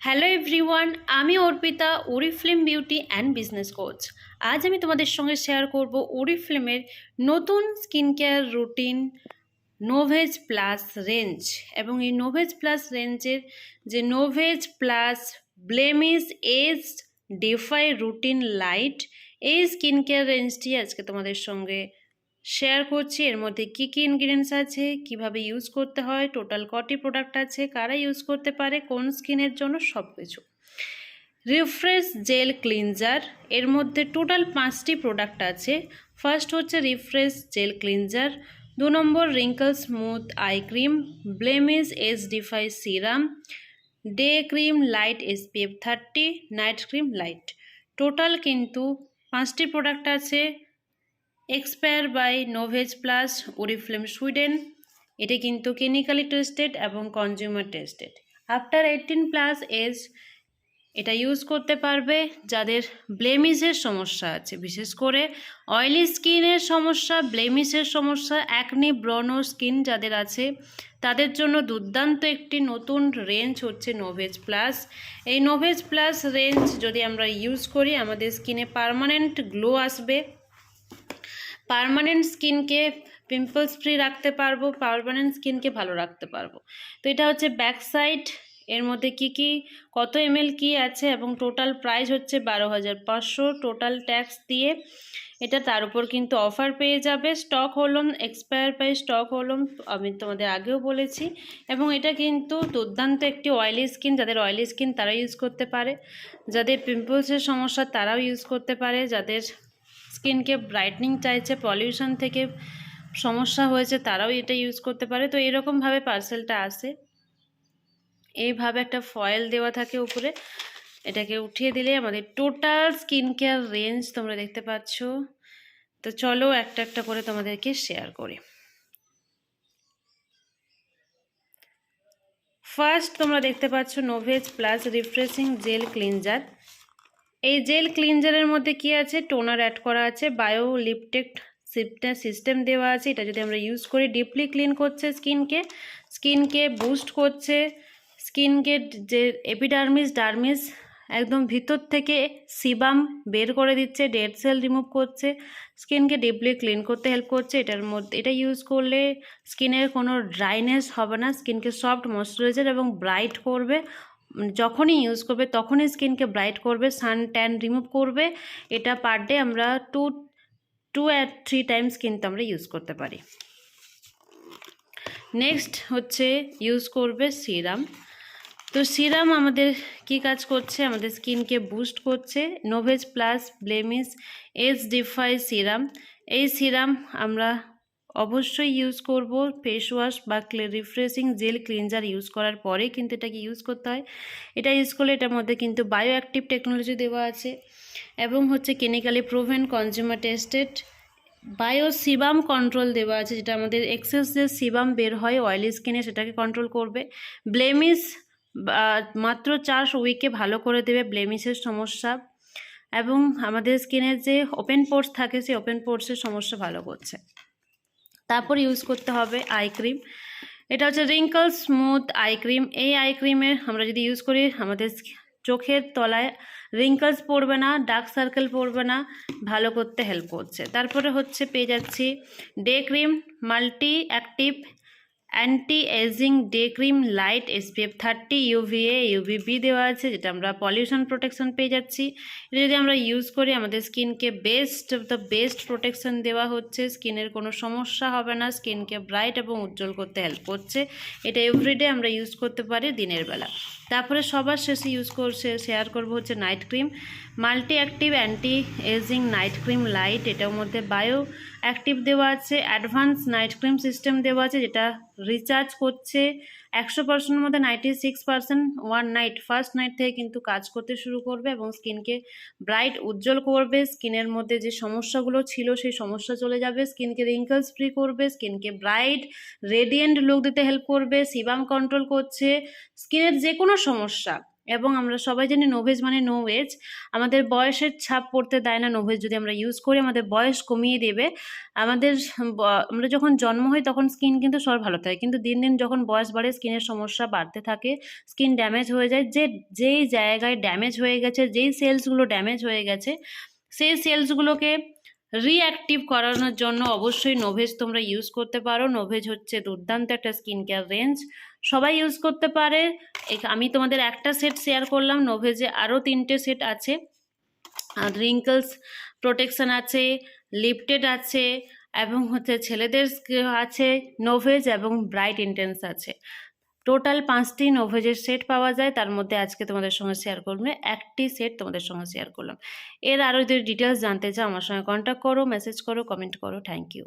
Hello everyone, আমি Arpita, Oriflame beauty and business coach. আজ আমি তোমাদের সঙ্গে শেয়ার করব ওরিফ্লেমের নতুন skin care routine Novage plus range. এবং এই নোভেজ প্লাস রেঞ্জের যে Novage plus blemish age defy routine light, এই স্কিন কেয়ার রেঞ্জটি আজকে তোমাদের সঙ্গে শেয়ার করছি। এর মধ্যে কী কী ইনগ্রিডিয়েন্টস আছে, কিভাবে ইউজ করতে হয়, টোটাল কটি প্রোডাক্ট আছে, কারা ইউজ করতে পারে, কোন স্কিনের জন্য, সব কিছু। রিফ্রেশ জেল ক্লিনজার, এর মধ্যে টোটাল 5টি প্রোডাক্ট আছে। ফার্স্ট হচ্ছে refresh gel cleanser, 2 number wrinkle smooth eye cream, blemish age defy serum, day cream light SPF 30, night cream light. Total কিন্তু 5টি প্রোডাক্ট আছে। Expire by Novage plus Oriflame Sweden. এটা কিন্তু ক্লিনিক্যালি টেস্টেড এবং consumer tested. After 18+ age এটা use করতে পারবে যাদের ব্লেমিশের সমস্যা আছে, বিশেষ করে অয়েলি স্কিনের সমস্যা, ব্লেমিশের সমস্যা, অ্যাকনি ব্রনো স্কিন যাদের আছে তাদের জন্য দুর্দান্ত একটি নতুন রেঞ্জ হচ্ছে নোভেজ প্লাস। এই নোভেজ প্লাস রেঞ্জ যদি আমরা ইউজ করি আমাদের স্কিনে পার্মানেন্ট গ্লো আসবে, পার্মানেন্ট স্কিনকে পিম্পলস ফ্রি রাখতে পারবো, পার্মানেন্ট স্কিনকে ভালো রাখতে পারবো। তো এটা হচ্ছে ব্যাক সাইড, এর মধ্যে কি কত ml কি আছে এবং টোটাল প্রাইস হচ্ছে 12,500 টোটাল ট্যাক্স দিয়ে। এটা তার উপর কিন্তু অফার পেয়ে যাবে। স্টক হলম এক্সপায়ার বাই স্টক হলম আমি তোমাদের আগেও বলেছি। এবং এটা কিন্তু দুর্দান্ত একটি অয়েলি স্কিন, যাদের অয়েলি স্কিন তারা ইউজ করতে পারে, যাদের পিম্পলসের সমস্যা তারাও ইউজ করতে পারে, যাদের স্কিনকে ব্রাইটনিং চাইছে, পলিউশন থেকে সমস্যা হয়েছে তারাও এটা ইউজ করতে পারে। তো এরকমভাবে পার্সেলটা আসে, এইভাবে একটা ফয়েল দেওয়া থাকে উপরে, এটাকে উঠিয়ে দিলে আমাদের টোটাল স্কিন কেয়ার রেঞ্জ তোমরা দেখতে পাচ্ছ। তো চলো একটা একটা করে তোমাদেরকে শেয়ার করি। ফার্স্ট তোমরা দেখতে পাচ্ছ নোভেজ প্লাস রিফ্রেশিং জেল ক্লিনজার। এই জেল ক্লিনজারের মধ্যে কি আছে, টোনার অ্যাড করা আছে, বায়ো লিপটেক্ট সিস্টেম দেওয়া আছে। এটা যদি আমরা ইউজ করি ডিপলি ক্লিন করছে স্কিনকে বুস্ট করছে, স্কিনকে যে এপিডার্মিস ডার্মিস একদম ভিতর থেকে সিবাম বের করে দিচ্ছে, ডেড সেল রিমুভ করছে, স্কিনকে ডিপলি ক্লিন করতে হেল্প করছে। এটার মধ্যে এটা ইউজ করলে স্কিনের কোনো ড্রাইনেস হবে না, স্কিনকে সফট ময়শ্চারাইজার এবং ব্রাইট করবে। যখনই ইউজ করবে তখনই স্কিনকে ব্রাইট করবে, সান ট্যান রিমুভ করবে। এটা পার ডে আমরা 2 আর 3 টাইমস কিন্তু আমরা ইউজ করতে পারি। নেক্সট হচ্ছে ইউজ করবে সিরাম। তো সিরাম আমাদের কি কাজ করছে, আমাদের স্কিনকে বুস্ট করছে। Novage plus blemish age defy serum, এই সিরাম আমরা অবশ্যই ইউজ করব ফেস ওয়াশ বা রিফ্রেশিং জেল ক্লিনজার ইউজ করার পরে কিন্তু এটাকে ইউজ করতে হয়। এটা ইউজ করলে এটার মধ্যে কিন্তু বায়ো অ্যাক্টিভ টেকনোলজি দেওয়া আছে এবং হচ্ছে clinically proven consumer tested bio sebum control দেওয়া আছে, যেটা আমাদের এক্সেস যে সিবাম বের হয় অয়েলি স্কিনে সেটাকে কন্ট্রোল করবে। ব্লেমিশ মাত্র 4 উইকে ভালো করে দেবে ব্লেমিশের সমস্যা, এবং আমাদের স্কিনের যে ওপেন পোর্স থাকে সেই ওপেন পোর্সের সমস্যা ভালো করছে। তারপর ইউজ করতে হবে আই ক্রিম। এটা হচ্ছে রিঙ্কল স্মুথ আই ক্রিম। এই আই ক্রিমের আমরা যদি ইউজ করি আমাদের চোখের তলায় রিঙ্কলস পড়বে না, ডার্ক সার্কেল পড়বে না, ভালো করতে হেল্প করছে। তারপরে হচ্ছে পেয়ে যাচ্ছি day cream multi active anti aging day cream light SPF 30 UVA UVB দেওয়া আছে, যেটা আমরা পলিউশন প্রোটেকশন পেয়ে যাচ্ছি। এটা যদি আমরা ইউজ করি আমাদের স্কিনকে বেস্ট প্রোটেকশন দেওয়া হচ্ছে, স্কিনের কোনো সমস্যা হবে না, স্কিনকে ব্রাইট এবং উজ্জ্বল করতে হেল্প করছে। এটা এভরিডে আমরা ইউজ করতে পারি দিনের বেলা। তারপরে সবার শেষে শেয়ার করব হচ্ছে night cream multi active anti aging night cream light. এটার মধ্যে বায়ো অ্যাক্টিভ দেওয়া আছে, অ্যাডভান্স নাইট ক্রিম সিস্টেম দেওয়া আছে, যেটা রিচার্জ করছে 100%-এর মধ্যে 96% ওয়ান নাইট ফার্স্ট নাইট থেকে কিন্তু কাজ করতে শুরু করবে এবং স্কিনকে ব্রাইট উজ্জ্বল করবে। স্কিনের মধ্যে যে সমস্যাগুলো ছিল সেই সমস্যা চলে যাবে, স্কিনকে রিঙ্কলস ফ্রি করবে, স্কিনকে ব্রাইট রেডিয়েন্ট লুক দিতে হেল্প করবে, সিবাম কন্ট্রোল করছে। স্কিনের যে কোনো সমস্যা এবং আমরা সবাই জানি নোভেজ মানে নো এজ, আমাদের বয়সের ছাপ পড়তে দেয় না। নোভেজ যদি আমরা ইউজ করি আমাদের বয়স কমিয়ে দেবে। আমাদের আমরা যখন জন্ম হই তখন স্কিন কিন্তু সবার ভালো থাকে, কিন্তু দিন দিন যখন বয়স বাড়ে স্কিনের সমস্যা বাড়তে থাকে, স্কিন ড্যামেজ হয়ে যায়। যেই জায়গায় ড্যামেজ হয়ে গেছে, যেই সেলসগুলো ড্যামেজ হয়ে গেছে, সেই সেলসগুলোকে রিঅ্যাক্টিভ করানোর জন্য অবশ্যই নোভেজ তোমরা ইউজ করতে পারো। নোভেজ হচ্ছে দুর্দান্ত একটা স্কিন কেয়ার রেঞ্জ, সবাই ইউজ করতে পারে। আমি তোমাদের একটা সেট শেয়ার করলাম, নোভেজে আরও 3টে সেট আছে। রিঙ্কলস প্রোটেকশন আছে, লিফটেড আছে, এবং হচ্ছে ছেলেদের আছে নোভেজ, এবং ব্রাইট ইন্টেন্স আছে। টোটাল 5টি নোভেজের সেট পাওয়া যায়, তার মধ্যে আজকে তোমাদের সঙ্গে শেয়ার করবে একটি সেট তোমাদের সঙ্গে শেয়ার করলাম। এর আরও যদি ডিটেলস জানতে চাও আমার সঙ্গে কন্ট্যাক্ট করো, মেসেজ করো, কমেন্ট করো। Thank you.